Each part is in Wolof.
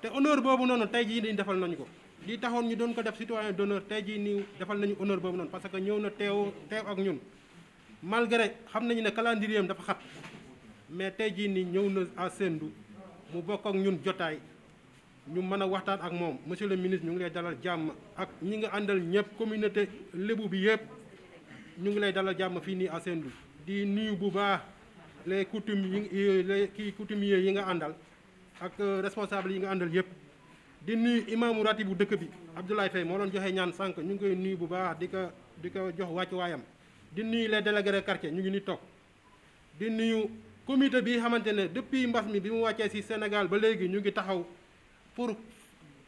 te honneur boobu noonu tey jii nii defal nañu ko lii taxoon ñu doon ko def citoyen d'honneur tey jii nii defal nañu honneur boobu noonu parce que ñëw na teew ak ñun malgré xam nañu ne calendrier am dafa xat mais tey jii nii ñëw na à Sendou mu bokk ak ñun jotaay ñu mën a waxtaan ak moom monsieur le ministre ñu ngi lay dalal jàmm ak ñi nga àndal ñëpp communauté lébu bi yëpp ñu ngi lay dalal jàmm fii nii à Sendou di nuyu bu baax les coutumiers yi nga àndal ak responsable yi nga àndal yëpp di nuyu imaamu ratib bu dëkk bi Abdoulaye Faye moo doon joxe ñaan sànq ñu ngi koy nuyu bu baax di ko jox wàccu waayam di nuyu les délégués de quartier ñu ngi ni toog di nuyu comité bi xamante ne depuis mbas mi bi mu wàccee ci Sénégal ba léegi ñu ngi taxaw pour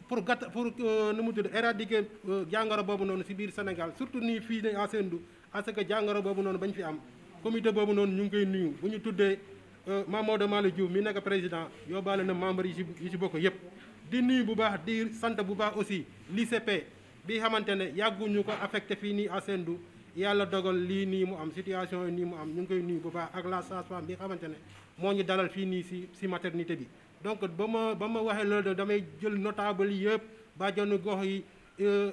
nu mu tudd éradiquer jàngoro boobu noonu ci biir Sénégal surtout nii fii ne à Sendou parce que jàngoro boobu noonu bañ fi am comité boobu noonu ñu ngi koy nuyu bu ñu tuddee Mamadou Malick Diouf mi nekk président yóbbaale na membre yi ci bokk yépp di nuyu bu baax di sant bu baax aussi l'ICP bi xamante ne yàgguñu ko affecté fii nii à Sendou yàlla dogal lii nii mu am situation yi nii mu am ñu ngi koy nuyu bu baax ak la sage-femme bi xamante ne moo ñu dalal fii nii ci maternité bi donc ba ma waxee loolu damay jël notable yi yëpp bàjjenu gox yi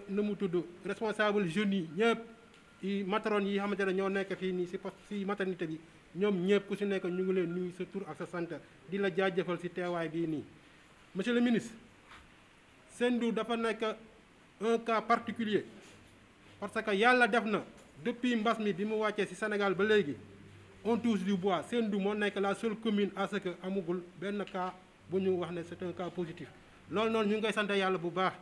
nu mu tudd responsable jeunes yi ñëpp i matron yi xamante ne ñoo nekk fii nii ci maternité bi ñoom ñëpp ku ci nekk ñu ngi leen nuyu sa tur ak sa sant di la jaajëfal ci teewaay bii nii monsieur le ministre Sendou dafa nekk un cas particulier parce que yàlla def na depuis mbas mi bi mu wàccee ci Sénégal ba léegi on touche du bois Sendou moo nekk la seule commune à ce que amugul benn cas bu ñu wax ne c'est un cas positif loolu noonu ñu ngi koy sant yàlla bu baax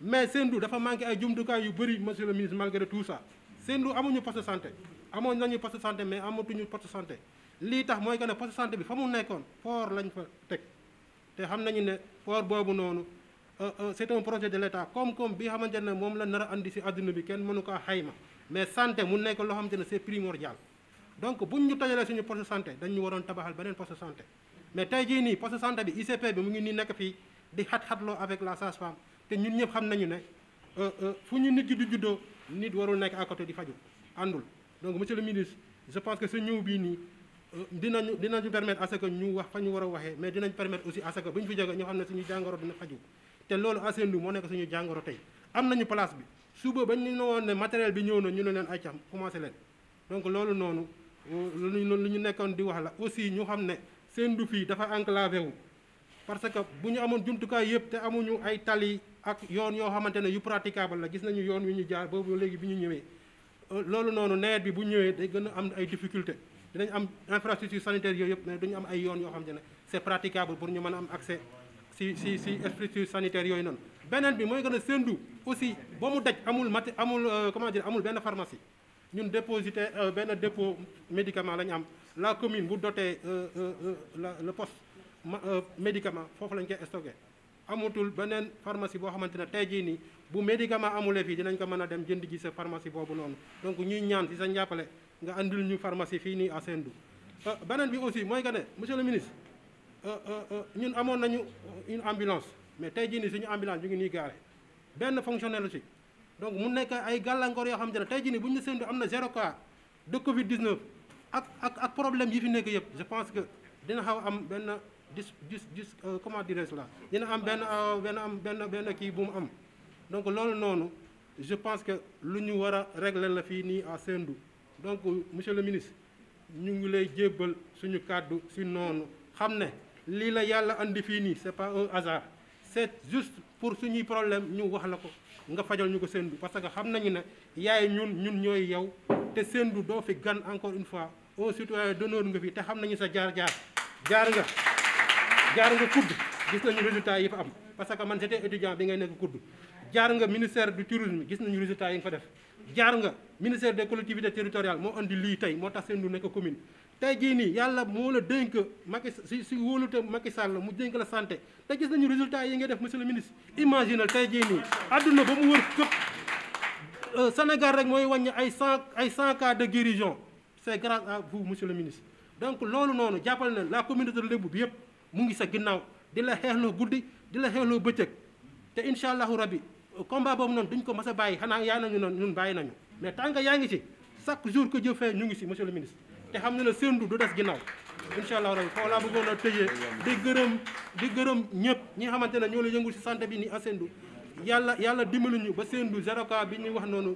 mais Sendou dafa manqué ay jumtukaay yu bëri monsieur le ministre malgré tout ça Sendou amuñu poste de santé amoon nañu poste de santé mais amatuñu poste de santé lii tax mooy que ne poste de santé bi fa mu nekkoon port lañ fa teg te xam nañu ne port boobu noonu c'est un projet de l'État comme bi xamante ne moom la nar a andi ci àdduna bi kenn mënu ko xayma mais santé mu nekk loo xamante ne c'est primordial donc buñ ñu tojalee suñu poste de santé dañu waroon tabaxal beneen poste de santé mais tey jii nii poste de santé bi ICP bi mu ngi nii nekk fii di xat-xatloo avec la sage-femme te ñun ñëpp xam nañu ne fu ñu nit ki di juddoo nit warul nekk à côté di faju àndul donc monsieur le ministre je pense que sa ñëw bii nii dinañu permettre à ce que ñu wax fa ñu war a waxee mais dinañ permettre aussi à ce que bu ñu fi jógee ñoo xam ne suñu jàngoro dina faju te loolu à Sendou moo nekk suñu jàngoro tey am nañu place bi suba bañ ñu ne woon ne matériel bi ñëw na ñu ne leen ay cam commencé leen donc loolu noonu lu ñu nekkoon di wax la aussi ñu xam ne Sendou fii dafa enclavé wu parce que bu ñu amoon jumtukaay yëpp te amuñu ay tali ak yoon yoo xamante ne yu praticable la gis nañu yoon wi ñu jaar boobu léegi bi ñu ñëwee loolu noonu nawet bi bu ñëwee day gën a am ay difficulté dinañ am infrastructure sanitaire yooyu yëpp mais duñu am ay yoon yoo xamante ne c'est praticable pour ñu mën a am accès si structure sanitaire yooyu noonu beneen bi mooy gën a Sendou aussi ba mu daj amul comment dire amul benn pharmacie ñun déposité benn dépôt médicament la ñu am la commune bu dotee le poste médicament foofu lañ koy stocké amatul beneen pharmacie boo xamante ne tey jii nii bu médicament amulee fii dinañ ko mën a dem jënd ji sa pharmacie boobu noonu donc ñuy ñaan ci sa njàppale nga andil ñu pharmacie fii nii à Sendou beneen bi aussi mooy que ne monsieur le ministre ñun amoon nañu une ambulance mais tey jii nii suñu ambulance ñu ngi nii gaare benn fonctionnaire la ci donc mu nekk ay gàllankoor yoo xamante ne tey jii nii bu ñu Sendou am na 0 cas de Covid 19 ak problème yi fi nekk yëpp je pense que dina xaw am benn comment dirais-je là dina am benn kii bu mu am donc loolu noonu je pense que lu ñu war a régler la fii nii à Sendou donc monsieur le ministre ñu ngi lay jébbal suñu kàddu si noonu xam ne lii la yàlla andi fii nii c'est pas un hasard c'est juste pour suñuy problème ñu wax la ko nga fajal ñu ko Sendou parce que xam nañu ne yaay ñun ñooy yow te Sendou doo fi gan encore une fois au citoyen d'honneur nga fi te xam nañu sa jaar nga kudd gis nañu résultat yi fa am parce que man j'étais étudiant bi ngay nekk kudd jaar nga ministère du tourisme gis nañu résultat yi nga fa def jaar nga ministère des collectivités territoriales moo andi lii tey moo tax Sendou nekk commune tey jii nii yàlla moo la dénk Macky si wóolute Macky Sall mu dénk la santé te gis nañu résultat yi nga def monsieur le ministre imaginal tey jii nii adduna ba mu wër këpp Sénégal rek mooy wàññi ay 100 cas de guérison c'est grâce à vous monsieur le ministre donc loolu noonu jàppal na la communauté de Lébu bi yëpp mu ngi sa ginnaaw di la xeexloo guddi di la xeexloo bëccëg te incha allahu rabbi combat boobu noonu duñ ko mas a bàyyi xanaa yaa nañu noonu ñun bàyyi nañu mais tant que yaa ngi ci chaque jour que Dieu fait ñu ngi si monsieur le ministre te xam na ne Sendou du des ginnaaw incha allah rabi foofu laa bëggoon a tëjee di gërëm ñëpp ñi xamante ne ñoo la yëngu si santé bi ni à Sendou yàlla dimbali ñu ba Sendou 0K bi ñuy wax noonu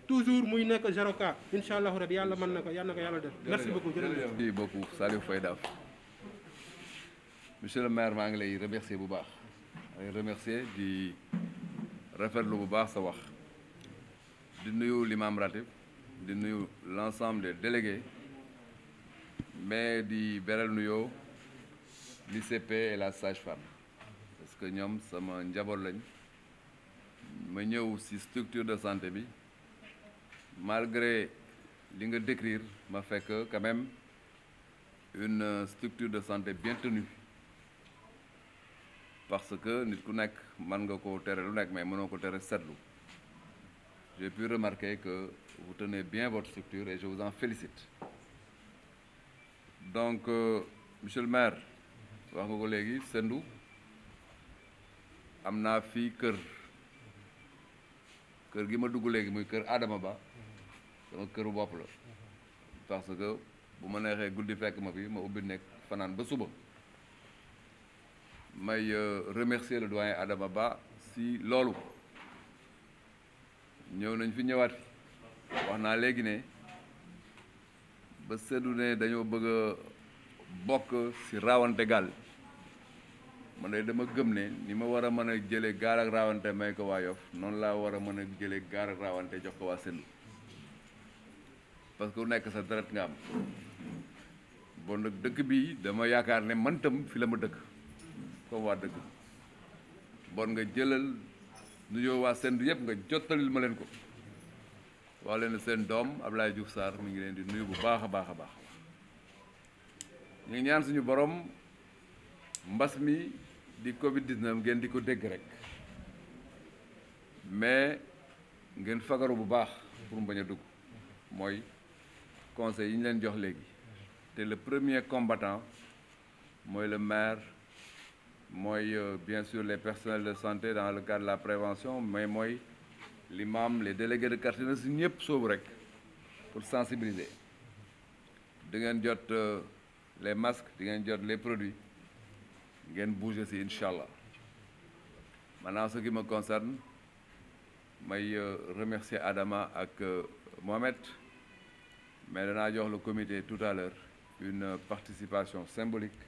toujours muy nekk 0K incha allah rabi yàlla mën na ko yàlla def. merci beaucoup jërëjëf. merci beaucoup Salif Faye Daf monsieur le maire maa ngi lay remercier bu baax di rafetlu bu baax sa wax di nuyu l'imam ratib di nuyu l'ensemble des délégués mais di beral nuyoo l'ICP et la sage-femme parce que ñoom sama njaboot lañ ma ñëw ci structure de santé bi malgré li nga décrire ma fekk quand même une structure de santé bien tenue parce que nit ku nekk mën nga ko tere lu nekk mais mënoo ko tere seetlu j'ai pu remarquer que vous tenez bien votre structure et je vous en félicite donc monsieur le maire wax nga ko léegi Sendou am naa fii kër gi ma dugg léegi muy kër Adama Ba sama këru bopp la parce que bu ma neexee guddi fekk ma fi ma ubbi nekk fanaan ba suba may remercier le doyen Adama Ba si loolu ñëw nañ fi ñëwaat fi wax naa léegi ne ba seddu ne dañoo bëgg a bokk si raawante gaal man de dama gëm ne ni ma war a mën a jëlee gaal ak raawante may ko waa Yoff noonu laa war a mën a jëlee gaal ak raawante jox ko waa Sendou parce que ku nekk sa deret nga am bon nag dëkk bi dama yaakaar ne man tam fi la ma dëkk comme waa dëkk bon nga jëlal nuyoo waa Sendou yëpp nga jottalil ma leen ko wax leen seen doom Abdoulaye Diouf Sarr mi ngi leen di nuyu bu baax a baax a baax ñu ngi ñaan suñu borom mbas mi di Covid 19 ngeen di ko dégg rek mais ngeen fagaru bu baax pour mu bañ a dugg mooy conseil yi ñu leen jox léegi te le premier combattant mooy le maire mooy bien sûr les personnels de santé dans le cadre de la prévention mais mooy l'imam les délégués de quartier na si ñëpp soobu rek pour sensibiliser di ngeen jot les masques di ngeen jot les produits ngeen bouger si incha allah maintenant ce qui me concerne may remercier Adama ak Mohamed mais danaa jox le comité tout à l'heure une participation symbolique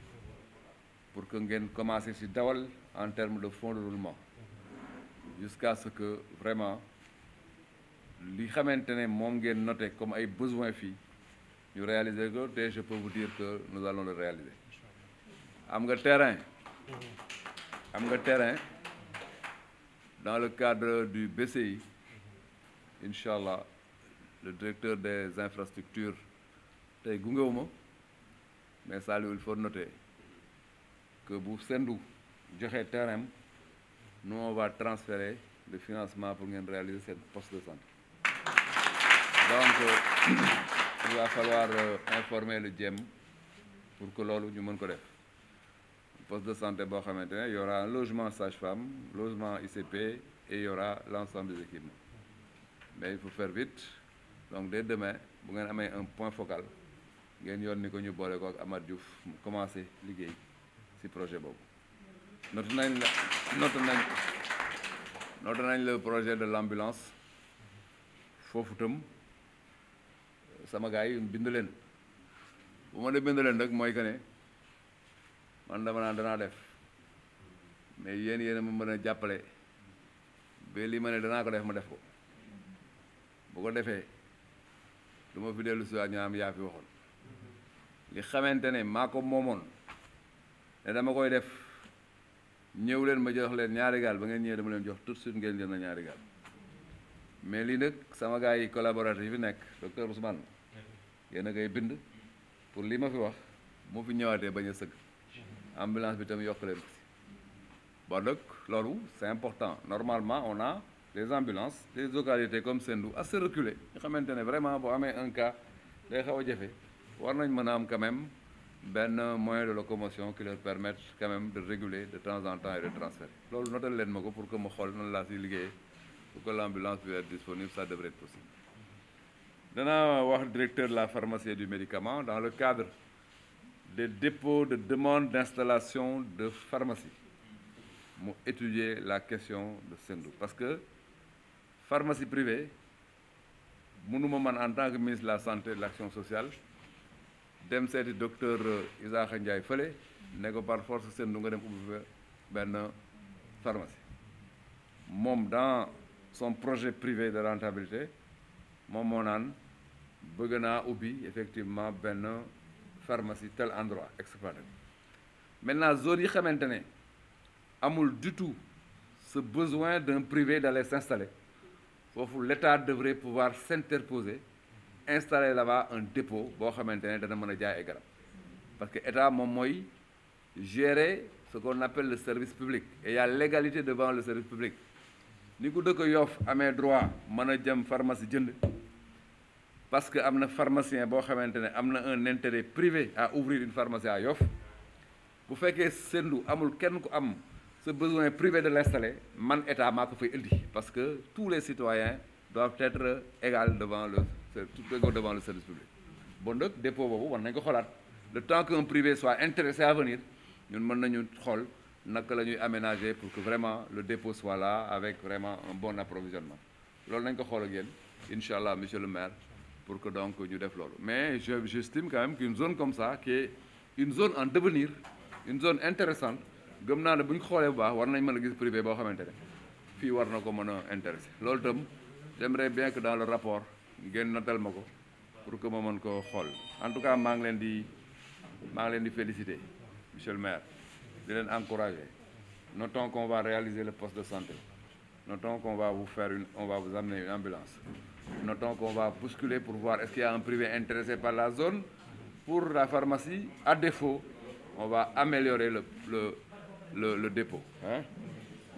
pour que ngeen commencer ci dawal en termes de fonds de roulement jusqu'à ce que vraiment li xamante ne moom ngeen noté comme ay besoins fii ñu réaliser ko te je peux vous dire que nous allons le réaliser am nga terrain dans le cadre du BCI incha allah le directeur des infrastructures tey gungewuma mais Saliou il faut noter que bu Sendou joxe terrain nous on va transférer le financement pour ngeen réaliser cette poste de santé donc il va falloir informer le DIEM pour que loolu ñu mën ko def poste de santé boo xamante ne y aura un logement sage-femme logement ICP et il y aura l'ensemble des équipements mais il faut faire vite donc dès demain bu ngeen amee un point focal ngeen yoon ni ko ñu boole ko ak Amath Diouf mu commencé liggéey ci projet boobu noté nañ le projet de l'ambulance foofu tam sama gars yi bind leen bu ma de bind leen rek mooy que ne man dama naan danaa def mais yéen a ma mën a jàppale ba li ma ne danaa ko def ma def ko bu ko defee du ma fi dellu si waat ñaam yaa fi waxoon li xamante ne maa ko moomoon ne dama koy def ñëw leen ma jox leen ñaari gaal ba ngeen ñëwee dama leen jox tout de suite ngeen jël na ñaari gaal mais lii nag sama gars yi collaborateurs yi fi nekk docteur Ousmane yéen a koy bind pour li ma fi wax moo fi ñëwaatee bañ a sëgg ambulance bi tam yokk leen ko si bon donc loolu c'est important normalement on a des ambulances des localités comme Sendou assez reculées nga xamante ne vraiment boo amee un cas day xaw a jafe war nañ mën a am quand même benn moyen de locomotion qui leur permette quand même de réguler de temps en temps et de transférer loolu notal leen ma ko pour que ma xool nan laa si liggéeyee pour que l'ambulance puisse être disponible ça devrait être possible danaa wax directeur de la pharmacie et du médicament dans le cadre des dépôts de demande d'installation de pharmacie m'ont étudié la question de Sendou parce que pharmacie privée mënuma man en tant que ministre de la santé et de l'action sociale dem seeti docteur Isaaxa Ndiaye fële ne ko par force Sendou nga dem ubbi benn pharmacie moom dans son projet privé de rentabilité moom moo naan bëgg naa ubbi effectivement benn pharmacie tel endroit exploité maintenant zone yi xamante ne amul du tout ce besoin d'un privé d'aller s'installer foofu l'État devrait pouvoir s'interposer installer là-bas un dépôt boo xamante ne dana mën a jaay ay garab parce que État moom mooy gérer ce qu'on appelle le service public et il y a l'égalité devant le service public ni ku dëkk Yoff amee droit mën a jëm pharmacie jënd parce que am na pharmacien boo xamante ne am na un intérêt privé à ouvrir une pharmacie à Yoff bu fekkee Sendou amul kenn ku am ce besoin privé de l'installer man État maa ko fay indi parce que tous les citoyens doivent être égaux devant le service public bon nag dépôt boobu war nañ ko xoolaat le temps qu'un privé soit intéressé à venir ñun mën nañu xool naka la ñuy aménager pour que vraiment le dépôt soit là avec vraiment un bon approvisionnement loolu nañ ko xool ak yéen incha allah monsieur le maire pour que donc ñu def loolu mais j'estime quand même qu'une zone comme ça qui est une zone en devenir une zone intéressante gëm naa ne bu ñu xoolee bu baax war nañ mën a gis privé boo xamante ne fii war na ko mën a intéressé loolu itam j'aimerais bien que dans le rapport ngeen notal ma ko pour que ma mën ko xool en tout cas maa ngi leen di féliciter monsieur le maire di leen encourager notons qu'on va réaliser le poste de santé notons qu'on va on va vous amener une ambulance notons qu'on va bousculer pour voir est-ce qu'il y a un privé intéressé par la zone pour la pharmacie à défaut on va améliorer le dépôt hein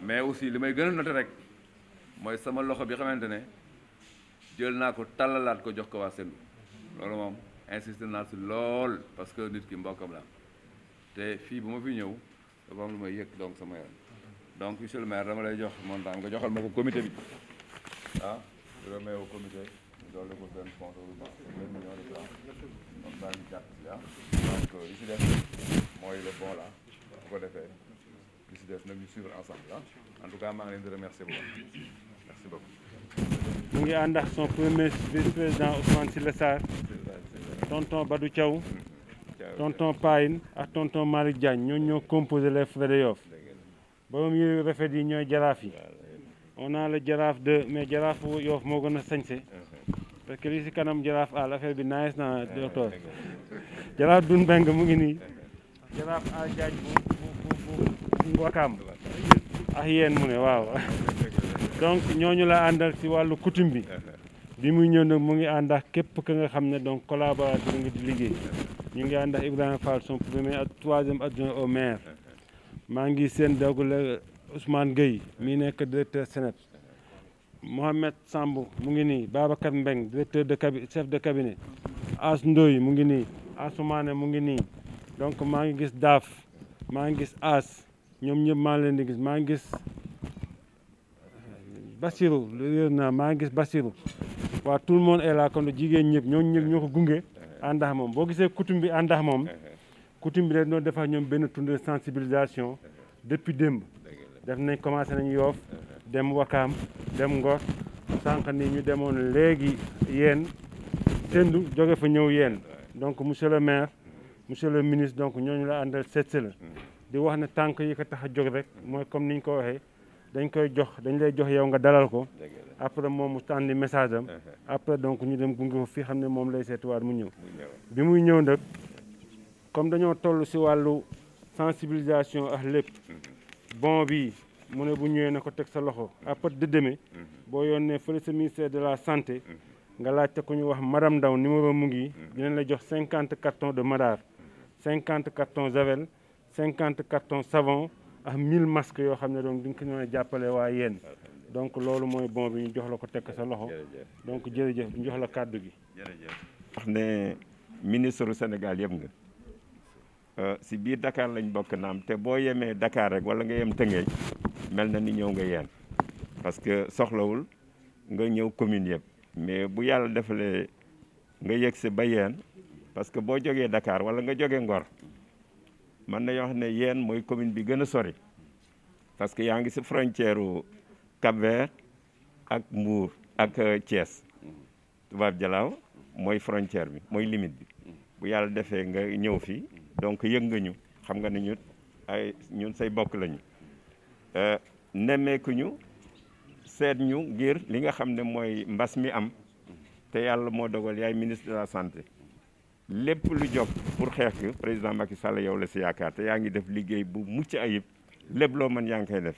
mais aussi li may gën a noter rek mooy sama loxo bi xamante ne jël naa ko tàllalaat ko jox ko waa Sendou loolu moom insisté naa si lool parce que nit ki mbokkam la te fii bu ma fi ñëw dafa am lu may yëg donc sama yaram donc monsieur le maire dama lay jox montant nga joxal ma ko comité bi ah remet au comité ñu doole ko seen sponsorisation 2 millions de francs donc baa ngi jàpp si donc li si def mooy le bon là bu ko defee li si def nag ñu suivre ensemble en tout cas maa ngi leen di remercier beaucoup merci beaucoup. mu ngi ànd ak son premier vice-président Ousmane Sylla Sarr tonton Badou Thiaw tonton Payne ak tonton Malick Diagne ñooñu ñoo composé les frères de Yoff borom yu rafet yi ñooy jaraaf yi on a le jaraaf 2 mais jaraafu Yoff moo gën a sañse parce que li si kanam jaraaf àll affaire bi nice na docteur jaraaf Dun Beng mu ngi nii jaraaf a jaaj bu Wakaam ak yéen mu ne waaw donc ñooñu la àndal si wàllu coutume bi muy ñëw nag mu ngi ànd ak képp ka nga xam ne donc collaborateur ngi di liggéey ñu ngi ànd ak Ibrahima Fall son premier ak troisième adjoint au maire maa ngi seen dogale Ousmane Gueye mi nekk directeur Sénat Mohamed Samb mu ngi nii Babacar Mbeng directeur de cabinet chef de cabinet As Ndoye mu ngi nii Assoumane mu ngi nii donc maa ngi gis Daaf maa ngi gis As ñoom ñëpp maa ngi leen di gis maa ngi gis Bassirou maa ngi gis Bassirou waaw tout le monde est là kon jigéen ñëpp ñoo ko gunge àndax moom boo gisee coutume bi àndax moom coutume bi dañ doon defar ñoom benn tournée de sensibilisation depuis démb def nañ commencé nañ Yoff dem Wakaam dem Ngor sànq ni ñu demoon léegi yéen Sendou jóge fa ñëw yéen donc monsieur le maire monsieur le ministre donc ñooñu la àndal seetse la di wax ne tànk yi ko tax a jóg rek mooy comme niñ ko waxee dañ lay jox yow nga dalal ko après moom mu tànni message am après donc ñu dem gunge ko fii xam ne moom lay seetuwaat mu ñëw bi muy ñëw nag comme dañoo toll si wàllu sensibilisation ak lépp bon bi mu ne bu ñëwee na ko teg sa loxo après de demee boo yónnee fële sa ministère de la santé nga laajte ku ñu wax madame Ndaw numéro mu ngi dinañ la jox 50 cartons de madar 50 cartons javel 50 cartons savon ak 1000 masques yoo xam ne donc di nga ko mën a jàppale waa yéen donc loolu mooy bon bi ñu jox la ko teg sa loxo donc jërëjëf ñu jox la kàddu gi. jërëjëf wax ne ministre du Sénégal yëpp nga si biir Dakar lañ bokk naam te boo yemee Dakar rek wala nga yem Tëngéej mel na ni ñëw nga yeen parce que soxlawul nga ñëw commune yëpp mais bu yàlla defalee nga yegg si ba yeen parce que boo jógee Dakar wala nga jógee Ngor mën nañoo wax ne yéen mooy commune bi gën a sori parce que yaa ngi si frontière u Cap-Vert ak Mbour ak Thiès Toubab Dialaw mooy frontière bi mooy limite bi bu yàlla defee nga ñëw fii donc yëg nga ñu xam nga ne ñun say bokk lañu nemmeeku ñu seet ñu ngir li nga xam ne mooy mbas mi am te yàlla moo dogal yaay ministre de la santé lépp lu jóg pour xeex gi président Macky Sall yow la si yaakaar te yaa ngi def liggéey bu mucc ayib lépp loo mën yaa ngi koy def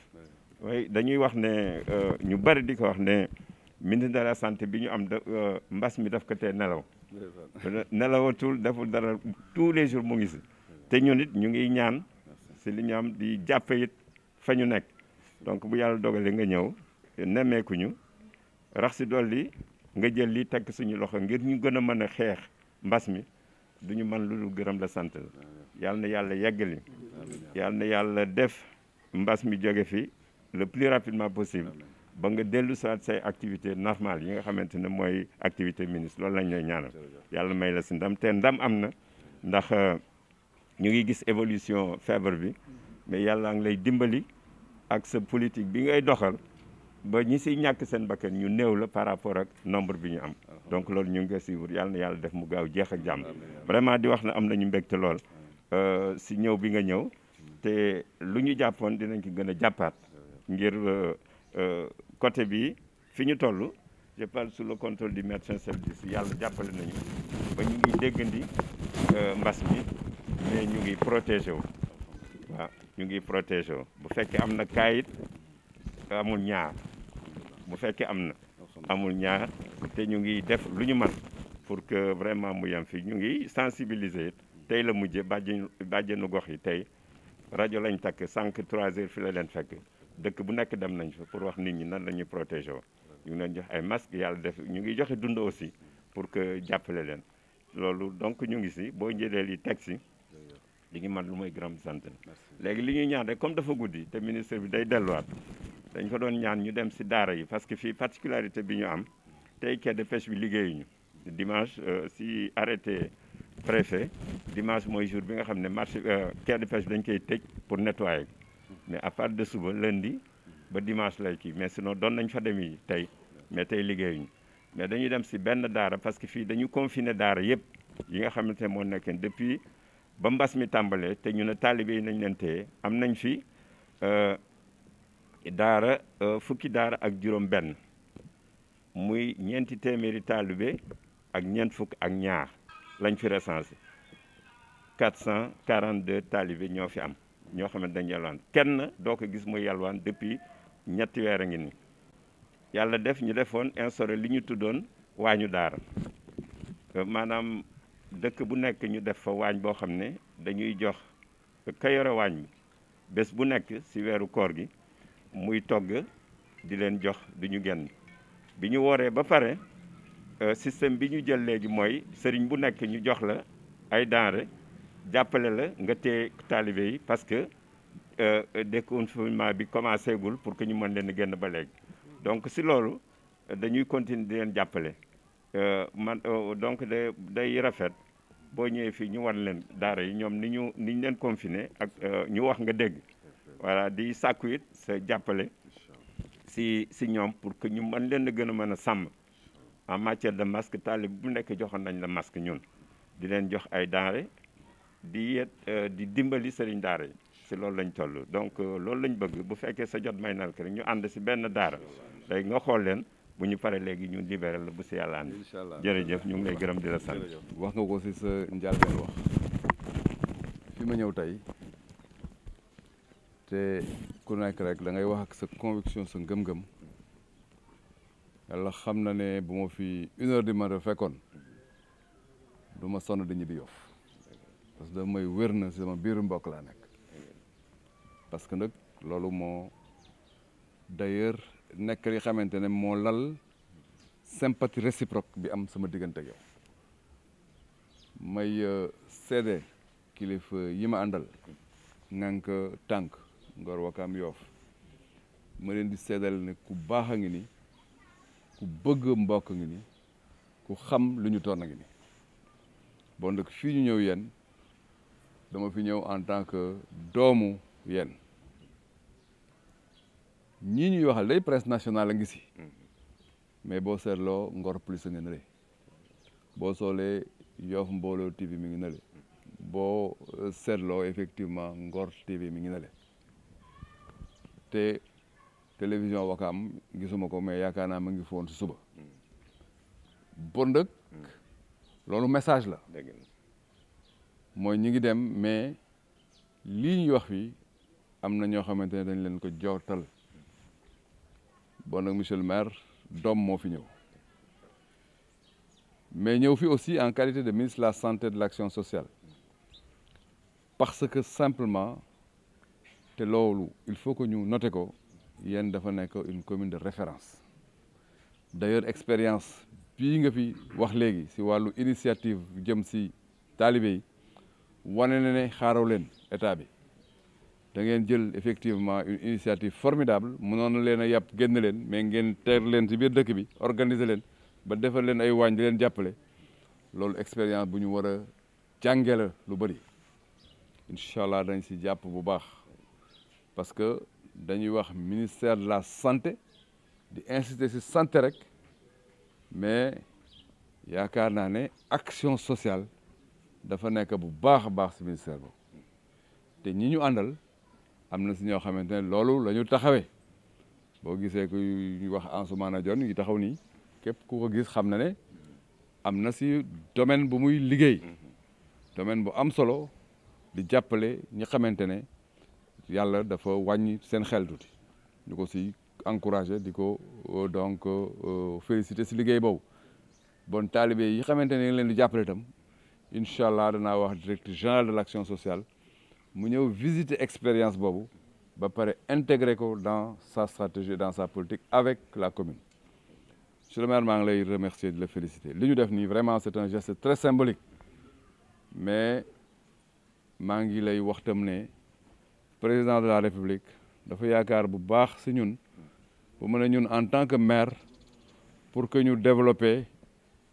waaye dañuy wax ne ñu bari di ko wax ne ministre de la santé bi ñu am mbas mi daf ko tee nelaw nelawatul deful dara tous les jours mu ngi si te ñun it ñu ngi ñaan si li ñu am di jàppe it fa ñu nekk donc bu yàlla dogalee nga ñëw nemmeekuñu rax si dolli nga jël li tekk suñu loxo ngir ñu gën a mën a xeex mbas mi duñu mën lu gërëm la sant yàlla na yàlla yeggali yàlla na yàlla def mbas mi jóge fi le plus rapidement possible ba nga dellu saat say activité normale yi nga xamante ne mooy activité ministre loolu lañ ñooy ñaanal yàlla may la si ndam te ndam am na ndax ñu ngi gis évolution feebar bi mais yàlla ngi lay dimbali ak sa politique bi ngay doxal ba ñi siy ñàkk seen bakkan ñu néew la par rapport ak nombre bi ñu am donc loolu ñu ngi koy suivre yàlla na yàlla def mu gaaw jeex ak jàmm vraiment di wax ne am nañu mbégte lool si ñëw bi nga ñëw te lu ñu jàppoon dinañ ko gën a jàppaat ngir côté bi fi ñu toll je parle sous le contrôle du médecin chef si yàlla jàppale nañu ba ñu ngi déggandi mbas mi mais ñu ngi protégé wu waaw ñu ngi protégé wu bu fekkee am na kaayit amul ñaar bu fekkee am na amul ñaar te ñu ngi def lu ñu mën pour que vraiment mu yem fii ñu ngi sensibiliser tey la mujje bàjjenu gox yi tey rajo lañ takk sànq 3 heures fi la leen fekk dëkk bu nekk dem nañ fa pour wax nit ñi nan la ñuy protéger woo ñu ngi leen jox ay masques yàlla def ñu ngi joxe dund aussi pour que jàppale leen loolu donc ñu ngi si boo njëlee li teg si li ngi man lu may gërëm sant léegi li ñuy ñaan rek comme dafa guddi te ministre bi day delluwaat dañ ko doon ñaan ñu dem si daara yi parce que fii particularité bi ñu am tey quai de pêche bi liggéeyuñu dimanche si arrêté préfet dimanche mooy jour bi nga xam ne marché quai de pêche bi dañ koy tëj pour nettoyer mais à part de suba lundi ba dimanche lay kii mais sinon doon nañ fa dem yi tey mais tey liggéeyuñu mais dañuy dem si benn daara parce que fii dañu confiné daara yëpp yi nga xamante ne moo nekkee depuis ba mbas mi tàmbalee te ñu ne taalibe yi nañ leen téye am nañ fi daara fukki daara ak juróom benn muy ñeenti téeméeri taalibe ak ñeent fukk ak ñaar lañ fi recensé 442 taalibe ñoo fi am ñoo xamante dañ yalwaan kenn doo ko gis muy yalwaan depuis ñetti weer a ngi ni yàlla def ñu defoon instauré li ñu tuddoon waañu daara maanaam dëkk bu nekk ñu def fa waañ boo xam ne dañuy jox ka yore waañ bi bés bu nekk si weeru koor gi muy togg di leen jox du ñu génn bi ñu wooree ba pare système bi ñu jël léegi mooy sëriñ bu nekk ñu jox la ay denrées jàppale la nga téye taalibe yi parce que déconfinement bi commencé gul pour que ñu mën leen a génn ba léegi donc si loolu dañuy continuer di leen jàppale donc day rafet boo ñëwee fii ñu wan leen daara yi ñoom ni ñu leen confiné ak ñu wax nga dégg voilà di sàkku it sa jàppale si ñoom pour que ñu mën leen a gën a mën a sàmm en matière de masque taalib bu nekk joxoon nañ la masque ñun di leen jox ay denrées di dimbali sëriñ daara yi si loolu lañ toll donc loolu lañ bëgg bu fekkee sa jot may nal rek ñu ànd si benn daara léegi nga xool leen bu ñu paree léegi ñu libéré la bu si yàlla ànd jërëjëf ñu ngi lay gërëm di la sant wax nga ko si sa njàlbeen wax fi ma ñëw tey te ku nekk rek da ngay wax ak sa conviction sa ngëm-ngëm yàlla xam na ne bu ma fi 1 heure du matin fekkoon du ma sonn di ñibbi Yoff parce que may wér na si sama biiru mbokk laa nekk parce que nag loolu moo d'ailleurs nekk li xamante ne moo lal sympathie réciproque bi am sama diggante ak yow may seede kilifa yi ma àndal ngànk tànk Ngor Wakaam Yoff ma leen di seedal ne ku baax a ngi ni ku bëgg mbokk ngi ni ku xam lu ñu toon a ngi ni bon nag fii ñu ñëw yéen dama fi ñëw en tant que doomu Yène ñii ñuy waxal day presse nationale a ngi si mais boo seetloo Ngor Plus a ngi nële boo soolee Yoff Mbollo TV mi ngi nële boo seetloo effectivement Ngor TV mi ngi nële te télévision Wakam gisuma ko mais yaakaar naa ma ngi foon si suba bon nag loolu message la mooy ñi ngi dem mais lii ñuy wax fii am na ñoo xamante ne dañ leen ko jootal bon nag monsieur le maire doom moo fi ñëw mais ñëw fi aussi en qualité de ministre de la santé et de l'action sociale parce que simplement te loolu il faut que ñu noter ko Yène dafa nekk une commune de référence d'ailleurs expérience bii nga fi wax léegi si wàllu initiative jëm si taalibe yi wane na ne xaaraw leen état bi da ngeen jël effectivement une initiative formidable mënoon na leen a yàpp génn leen mais ngeen teer leen si biir dëkk bi organiser leen ba defal leen ay waañ di leen jàppale loolu expérience bu ñu war a jàngee la lu bëri incha allah dañ si jàpp bu baax parce que dañuy wax ministère de la santé di insister si santé rek mais yaakaar naa ne action sociale dafa nekk bu baax a baax si ministère boobu te ñi ñu àndal am na si ñoo xamante ne loolu la ñu taxawee boo gisee ku ñu wax Ansoumana Dione yi taxaw nii képp ku ko gis xam na ne am na si domaine bu muy liggéey domaine bu am solo di jàppale ñi xamante ne yàlla dafa wàññi seen xel tuuti ñu ko si encouragé di ko donc félicité si liggéey boobu bon taalibe yi xamante ne leen di jàppale itam incha allah danaa wax directeur général de l'action sociale mu ñëw visiter expérience boobu ba pare intégrer ko dans sa stratégie dans sa politique avec la commune. Monsieur le maire maa ngi lay remercier de le féliciter li ñu def nii vraiment c'est un geste très symbolique mais maa ngi lay wax tam ne président de la République dafa yaakaar bu baax si ñun bu mën a ñun en tant que maire pour que ñu développer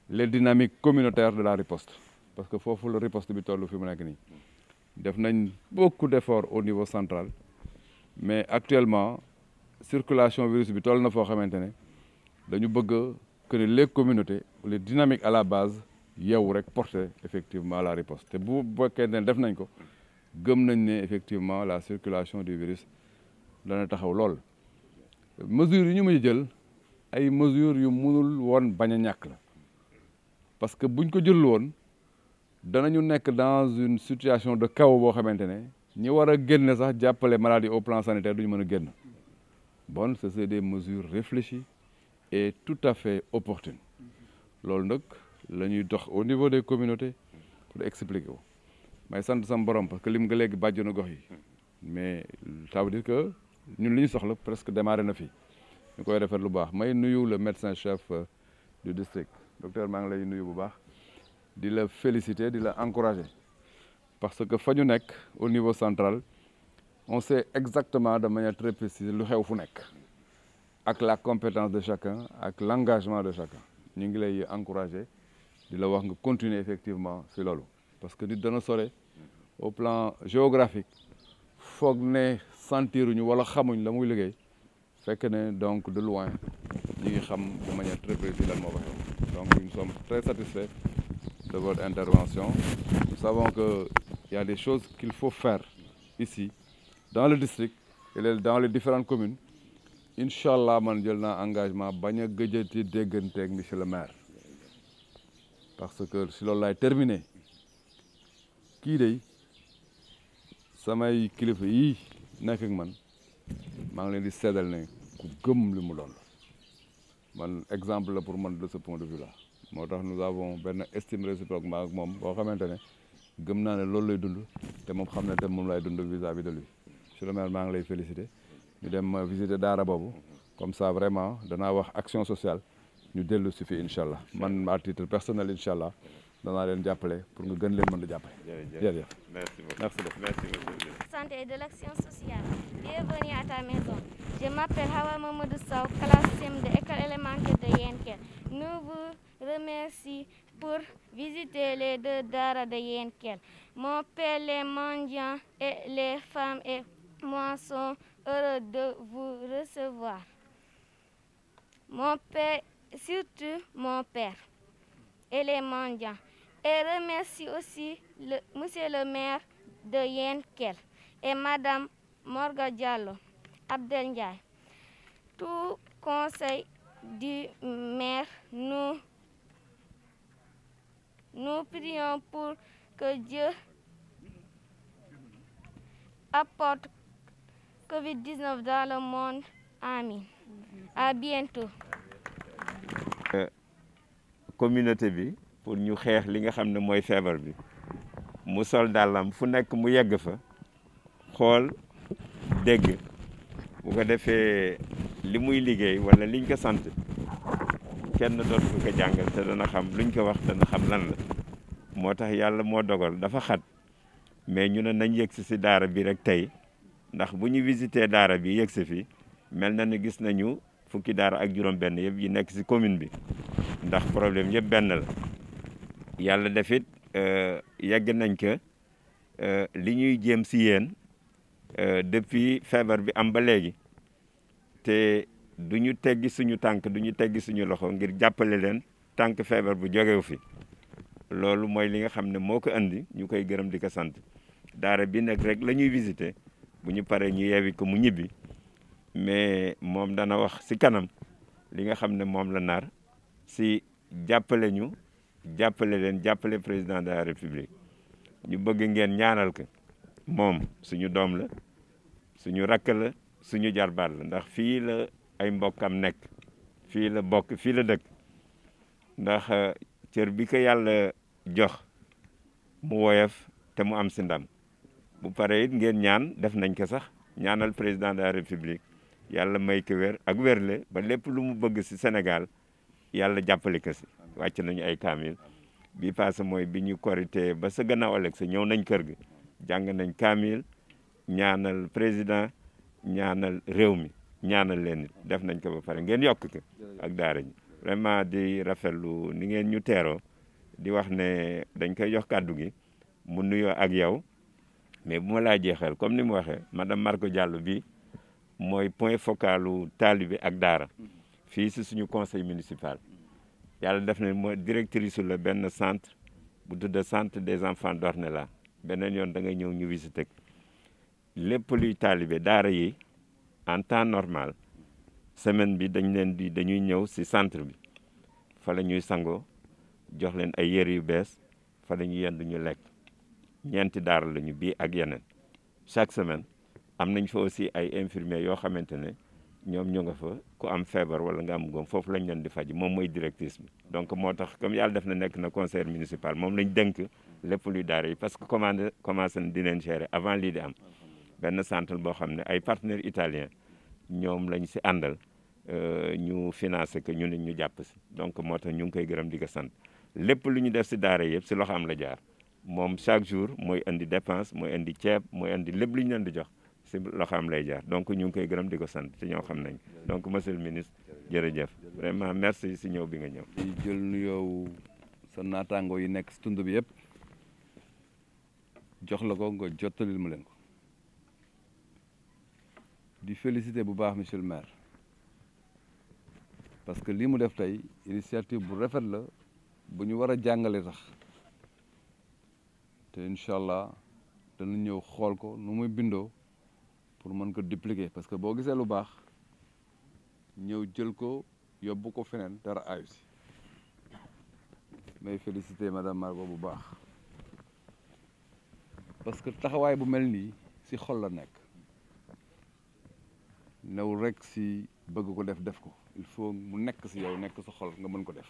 les dynamiques communautaires de la riposte parce que foofu la riposte bi toll fi mu nekk nii def nañ beaucoup d'efforts au niveau central mais actuellement circulation virus bi toll na foo xamante ne dañu bëgg que les communautés les dynamiques à la base yow rek porter effectivement la riposte te bu bokkee ne def nañ ko gëm nañ ne effectivement la circulation du virus dana taxaw lool mesures yi ñu mën a jël ay mesures yu mënul woon bañ a ñàkk la parce que buñ ko jël woon danañu nekk dans une situation de chaos boo xamante ne ñi war a génn sax jàppale maladie au plan sanitaire duñu mën a génn bon c'est des mesures réfléchies et tout à fait opportunes loolu nag la ñuy dox au niveau des communautés pour expliquer ko may sant sam borom parce que lim nga léegi bàjjenu gox yi mais ça veut dire que ñun li ñu soxla presque démarré na fii ñu koy defar lu baax may nuyu le médecin chef du district docteur maa ngi lay nuyu bu baax di la féliciter di la encourager parce que fa ñu nekk au niveau central on sait exactement de manière très précise lu xew fu nekk ak la compétence de chacun ak l'engagement de chacun ñu ngi lay encourager di la wax nga continuer effectivement si loolu parce que nit dana sore au plan géographique foog ne sentiruñu wala xamuñ la muy liggéey fekk ne donc de loin ñi ngi xam de manière très précise lan moo fa xew donc nous sommes très satisfaits de votre intervention. Nous savons qu'il y a des choses qu'il faut faire ici, dans le district et dans les différentes communes. Inch'Allah, man jël naa engagement bañ a gëjati déggante ak monsieur le maire parce que si loolu laay terminer kii day samay kilifa yii nekk ak man maa ngi leen di seedal ne ku gëm li mu doon man exemple la pour man de ce point de vue là. moo tax nous avons benn estime réciproquement ak moom boo xamante ne gëm naa ne loolu lay dund te moom xam ne te moom lay dund vis-à-vis de lui monsieur le maire maa ngi lay féliciter ñu dem visiter daara boobu comme ça vraiment danaa wax action sociale ñu dellu si fi incha allah man à titre personnel incha allah danaa leen jàppale pour nga gën leen mën a jàppale. jërëjëf merci beaucoup merci beaucoup. merci monsieur. Santé et de l'action sociale. Bienvenue à ta maison. Je m'appelle Hawa Mamadou Sow, classe CM de école élémentaire de Yenkel. Nous vous remercions pour visiter les 2 daara de Yenkel. Mon père, les mendiants et les femmes et moi sont heureux de vous recevoir. Mon père, surtout mon père et les mendiants. Et remercie aussi monsieur le maire de Yenkel et madame Morga Diallo Abdel Ndiaye. Tout conseil du maire, nous prions pour que Dieu apporte COVID-19 dans le monde. Amin. À bientôt. Communauté bi pour ñu xeex li nga xam ne mooy feebar bi mu sol dàllam fu nekk mu yegg fa xool dégg bu ko defee li muy liggéey wala liñ ko sant kenn dootu ko jàngal te dana xam luñ ko wax dana xam lan la moo tax yàlla moo dogal dafa xat mais ñu ne nañ yegsi si daara bi rek tey ndax bu ñu visité daara bi yegsi fi mel na ni gis nañu fukki daara ak juróom-benn yëpp yi nekk si commune bi ndax problème yëpp benn la yàlla defit yegg nañ ko li ñuy jéem si yéen depuis feebar bi am ba léegi te du ñu teggi suñu tànk du ñu teggi suñu loxo ngir jàppale leen tànk feebar bu jógewu fi loolu mooy li nga xam ne moo ko andi ñu koy gërëm di ko sant daara bi nag rek la ñuy visité bu ñu paree ñu yeewi ko mu ñibbi mais moom dana wax si kanam li nga xam ne moom la nar si jàppale ñu jàppale leen jàppale président de la république ñu bëgg ngeen ñaanal ko moom suñu doom la suñu rakk la suñu jarbaat la ndax fii la ay mbokkam nekk fii la bokk fii la dëkk ndax cër bi ko yàlla jox mu woyof te mu am si ndam bu pare it ngeen ñaan def nañ ko sax ñaanal président de la république yàlla may ko wér ak wérle ba lépp lu mu bëgg si Sénégal yàlla jàppale ko si wàcc nañu ay kaamil bi passé mooy bi ñu korité ba sa gannaaw ëllëg sa ñëw nañ kër ga jàng nañ kaamil ñaanal président ñaanal réew mi ñaanal leen def nañ ko ba pare ngeen yokk ko ak daara ñi vraiment di rafetlu ni ngeen ñu teeroo di wax ne dañ koy jox kàddu gi mu nuyoo ak yow mais bu ma laa jeexal comme ni mu waxee madame Marco Diallo bi mooy point focalu taalibe ak daara fii si suñu conseil municipal yàlla def na mooy directrice la benn centre bu tudd centre des enfants d'Ornella beneen yoon da ngay ñëw ñu visiter lépp luy taalibe daara yi en temps normal semaine bi dañuy ñëw si centre bi fa la ñuy sangoo jox leen ay yére yu bees fa la ñuy yendu ñu lekk ñeenti daara lañu bii ak yeneen chaque semaine am nañ fa aussi ay infirmiers yoo xamante ne ñoom ñu nga fa ku am feebar wala nga am góom foofu lañ leen di faj moom mooy directrice bi donc moo tax comme yàlla def na nekk na conseil municipal moom lañ dénk lépp luy daara yi parce que commencé na di leen gérer avant lii di am benn centre boo xam ne ay partenaires italiens ñoom lañ si àndal ñu financé que ñu ne ñu jàpp si donc moo tax ñu ngi koy gërëm di ko sant lépp lu ñu def si daara yëpp si loxo am la jaar moom chaque jour mooy indi dépense mooy indi ceeb mooy indi lépp lu ñu leen di jox si loxo am lay jaar donc ñu ngi koy gërëm di ko sant te ñoo xam nañ donc monsieur le ministre jërëjëf vraiment merci si ñëw bi nga ñëw. di jël nuyoo sa naataangoo yi nekk si tund bi yëpp jox la ko nga jottalil ma leen ko di féliciter bu baax monsieur le maire parce que lii mu def tey initiative bu rafet la bu ñu war a jàngale sax te incha allah dana ñëw xool ko nu muy bindoo pour mën ko dupliquer parce que boo gisee lu baax ñëw jël ko yóbbu ko feneen dara ayu si may féliciter madame Margot bu baax parce que taxawaay bu mel nii si xol la nekk new rek si bëgg ko def ko il faut mu nekk si yow nekk sa xol nga mën ko def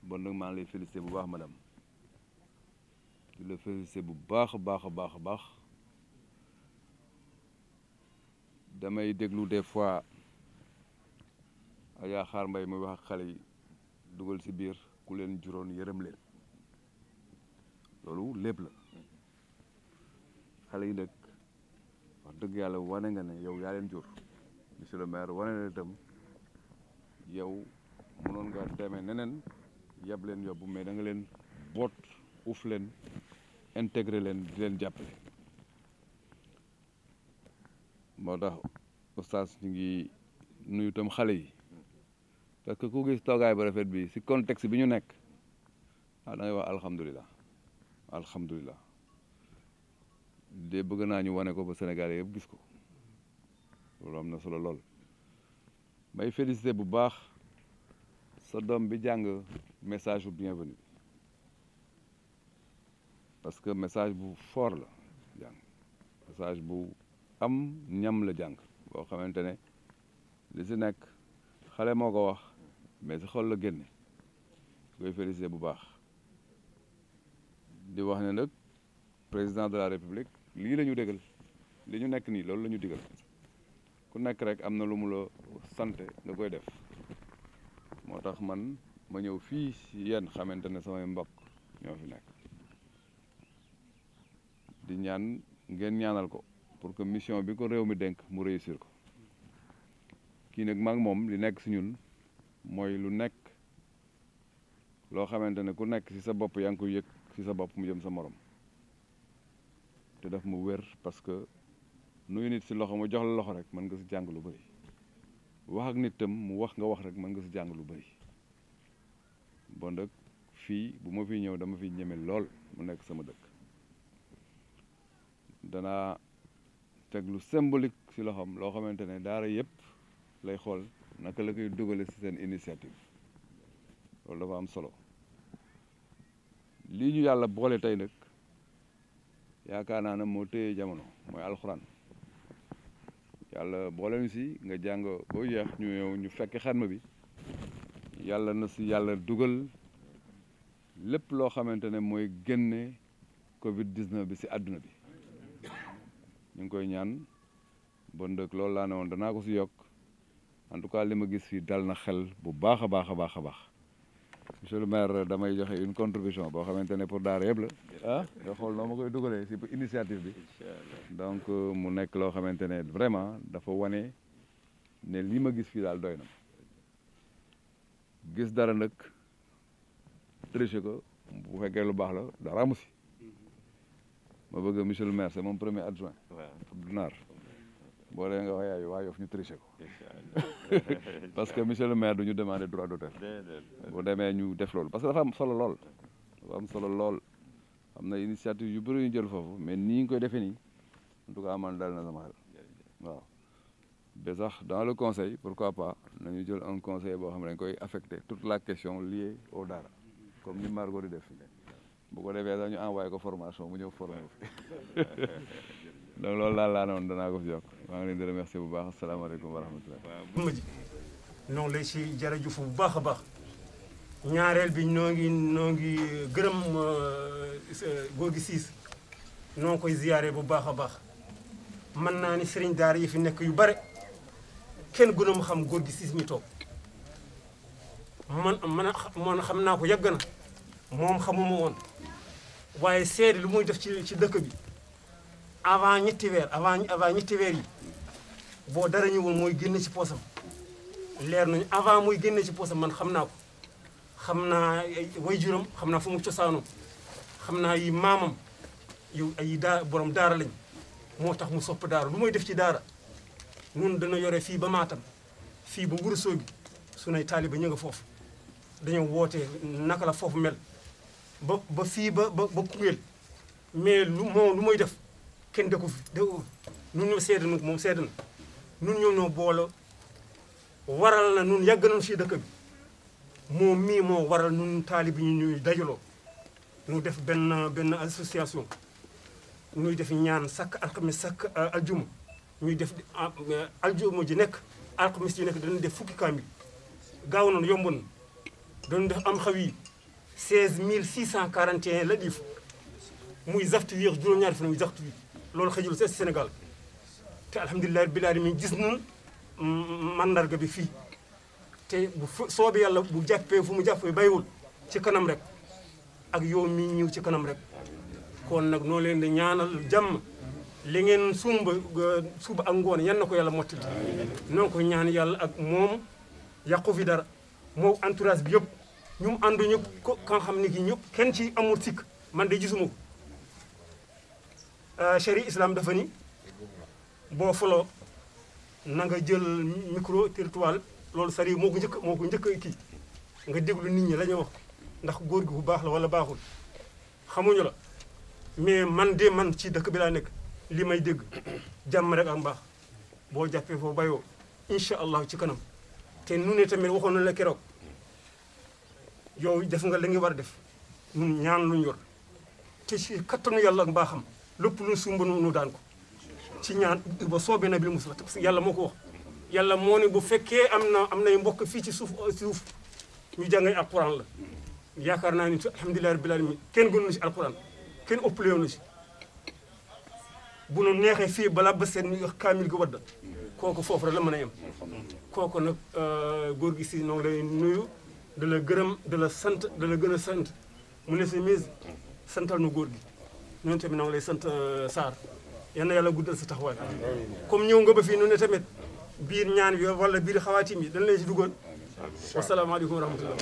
bon nag maa ngi lay féliciter bu baax madame di la féliciter bu baax a baax a baax a baax damay déglu des fois Adja Xaar Mbay muy wax ak xale yi dugal si biir ku leen juróon yërëm leen loolu lépp la xale yi nag wax dëgg yàlla wane nga ne yow yaa leen jur monsieur le maire wane na itam yow mënoon nga demee neneen yab leen yóbbu mais da nga leen boot uuf leen intégré leen di leen jàppale moo tax oustaz ñu ngi nuyu tam xale yi parce que ku gis toogaay ba rafet bi si contexte bi ñu nekk da ngay wax alhamdulilah alhamdulilah de bëgg naa ñu wane ko ba Sénégal yëpp gis ko loolu am na solo lool may félicité bu baax sa doom bi jàng message bu bienvenue parce que message bu fort la jàng message bu am ñam la jàng boo xamante ne li si nekk xale moo ko wax mais si xol la génne koy félicité bu baax di wax ne nag président de la république lii la ñu dégal li ñu nekk nii loolu la ñu digal ku nekk rek am na lu mu la santé nga koy def moo tax man ma ñëw fii si yéen xamante ne samay mbokk ñoo fi nekk di ñaan ngeen ñaanal ko pour que mission bi ko réew mi dénk mu réussir ko kii nag maag moom li nekk si ñun mooy lu nekk loo xamante ne ku nekk si sa bopp yaa ngi koy yëg si sa bopp mu jëm sa morom te daf mu wér parce que nuyu nit si loxo mu jox la loxo rek mën nga si jàng lu bëri wax ak nit tam mu wax nga wax rek mën nga si jàng lu bëri bon nag fii bu ma fi ñëw dama fi ñeme lool mu nekk sama dëkk danaa teg lu symbolique si loxoom loo xamante ne daara yëpp lay xool naka la koy dugale si seen initiative loolu dafa am solo lii ñu yàlla boole tey nag yaakaar naa ne moo téye jamono mooy alxuraan yàlla boole ñu si nga jàng boo yeex ñu ñëw ñu fekk xarma bi yàlla na si yàlla dugal lépp loo xamante ne mooy génne Covid 19 bi si àdduna bi ñu ngi koy ñaan bon dëkk loolu laa ne woon danaa ko si yokk en tout cas li ma gis fii dal na xel bu baax a baax a baax a baax monsieur le maire damay joxe une contribution boo xamante ne pour daara yëpp la nga xool noo ma koy dugalee si initiative bi donc mu nekk loo xamante ne vraiment dafa wane ne lii ma gis fii daal doy na gis dara nag tricher ko bu fekkee lu baax la dara amu si ma bëgg monsieur le maire c'est mon premier adjoint Abdou Naar boo dee nga wax yaay waa Yoff ñu tricher ko parce que monsieur le maire du ñu demander droit d'auteur bu demee ñu def loolu parce que dafa am solo lool dafa am solo lool am na initiative yu bëri ñu jël foofu mais nii nga koy defee nii en tout cas man dal na sama xel waaw ba sax dans le conseil pourquoi pas nañu jël un conseil boo xam ne dañ koy affecté toute la question liée au daara comme ni Margot di def bu ko defee sax ñu envoyé ko formation mu ñëw formé donc loolu daal laa ne woon danaa ko fi yokk maa ngi leen di remercier bu baax asalaamaaleykum wa rahmatulah. ma ji noonu lay si jërëjëf bu baax a baax ñaareel bi noo ngi gërëm góor gi siis noo ngi koy ziyaare bu baax a baax mën naa ni sëriñ daara yi fi nekk yu bare kenn gënu ma xam góor gi siis mi toog man xam naa ko yàgg na moom xamuma woon waaye seede lu muy def ci dëkk bi avant ñetti weer yi boo dara ñëwul mooy génne ci poosam leer nañu avant muy génne ci poosam man xam naa ko xam naa waajuram xam naa fu mu cosaanoo xam naa yi maamam yu ay borom daara lañ moo tax mu sopp daara lu muy def ci daara nun dana yore fii ba Matam fii ba Ourossogui sunay taaliba ñu nga foofu dañoo woote naka la foofu mel ba fii ba Koungheul mais lu muy def kenn de ko fi nun ñoo seede nu moom seede na nun ñoo boole waral na nun yàgg nañu si dëkk bi moom mii moo waral nun taalibi ñu ñuy dajaloo nu def benn association ñuy def ñaan sakk alxames sakk aljuma ñuy def aljuma ji nekk alxames ji nekk dañu def fukki kaamil gaaw noonu yomb na dañu def am xaw yi 16641 la diif muy zaxtu yi juróom-ñaari fan muy zaxtu yi loolu xëjul si Sénégal te alhamdulilah bil alamin gis nañ mandarga bi fii te bu soobee yàlla bu jàppee fu mu jàppee bàyyiwul ci kanam rek ak yow mi ñëw ci kanam rek kon nag noo leen di ñaanal jàmm li ngeen suba ak ngoon yan na ko yàlla mottali noo ko ñaan yàlla ak moom yàqu fi dara moo entourage bi yëpp ñu ànd ñëpp ko ka nga xam ne ki ñëpp kenn ci amul sikk man de gisuma ko chéri islam dafa ni boo foloo na nga jël micro territoire loolu sari moo ko njëkk kii nga déglu nit ñi la ñuy wax ndax góor gi bu baax la wala baaxul xamuñu la mais man ci dëkk bi laa nekk li may dégg jàmm rek ak mbaax boo jàppee foofu bayoo incha allah ci kanam te nu ne tamit waxoon na la keroog yow def nga li nga war a def ñun ñaan luñ yor te ci kattanu yàlla ak mbaaxam lépp lu sumba nu daan ko ci ñaan ba soobee na bi musa parce que yàlla moo ko wax yàlla moo ne bu fekkee am nay mbokk fii ci suuf ñu jàngay alquran la yaakaar naa ni alhamdulilah rabbil alamin kenn gënu na si alquran kenn ëppalewu na si bu nu neexee fii balaa ba seen ñu kaamil gi wadda kooku foofu rek la mën a yem kooku nag góor gi si noonu lay nuyu da la gërëm da la sant da la gën a sant mu ne sa mise santal nu góor gi noonu tamit noonu lay sant Sarr yal na yàlla guddal sa taxawaay comme ñëw nga ba fii nu ne tamit biir ñaan bi wala biir xawaatim yi dañ lay si dugal wasalaamaaleykum wa rahmatullah